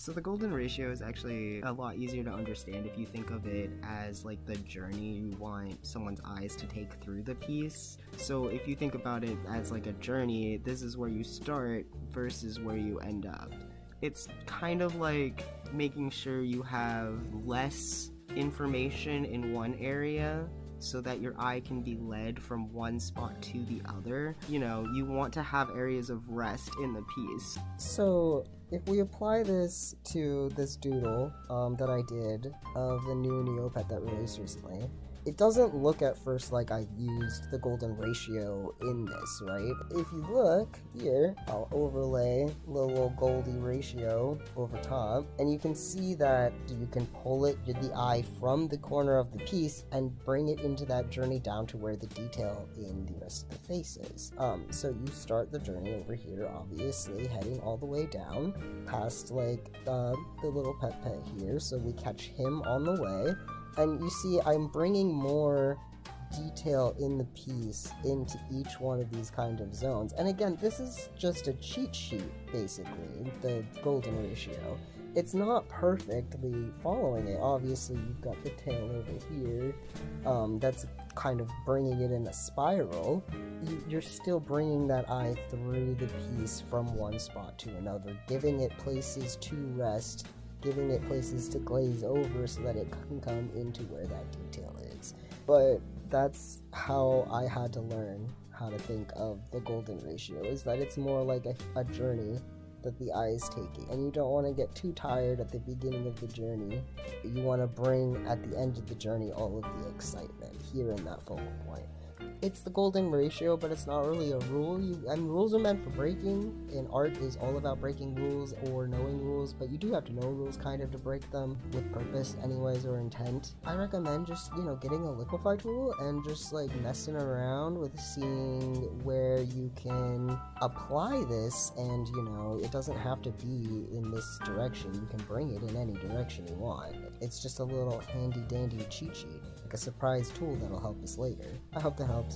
So the golden ratio is actually a lot easier to understand if you think of it as like the journey you want someone's eyes to take through the piece. So if you think about it as like a journey, this is where you start versus where you end up. It's kind of like making sure you have less information in one area so that your eye can be led from one spot to the other. You know, you want to have areas of rest in the piece. So if we apply this to this doodle that I did of the new Neopet that released recently, it doesn't look at first like I used the golden ratio in this, right? If you look here, I'll overlay the little goldy ratio over top, and you can see that you can pull it, the eye from the corner of the piece and bring it into that journey down to where the detail in the rest of the face is. So you start the journey over here, obviously, heading all the way down, past like the little pet here, so we catch him on the way. And you see, I'm bringing more detail in the piece into each one of these kind of zones. And again, this is just a cheat sheet, basically, the golden ratio. It's not perfectly following it. Obviously, you've got the tail over here. That's kind of bringing it in a spiral. You're still bringing that eye through the piece from one spot to another, giving it places to rest, giving it places to glaze over so that it can come into where that detail is. But that's how I had to learn how to think of the golden ratio, is that it's more like a journey that the eye is taking, and you don't want to get too tired at the beginning of the journey. You want to bring at the end of the journey all of the excitement here in that focal point. It's the golden ratio, but it's not really a rule. Rules are meant for breaking, and art is all about breaking rules or knowing rules, but you do have to know rules kind of to break them with purpose anyways, or intent. I recommend just, getting a liquify tool and just like messing around with seeing where you can apply this, and it doesn't have to be in this direction. You can bring it in any direction you want. It's just a little handy dandy cheat sheet, like a surprise tool that'll help us later. I hope that helps.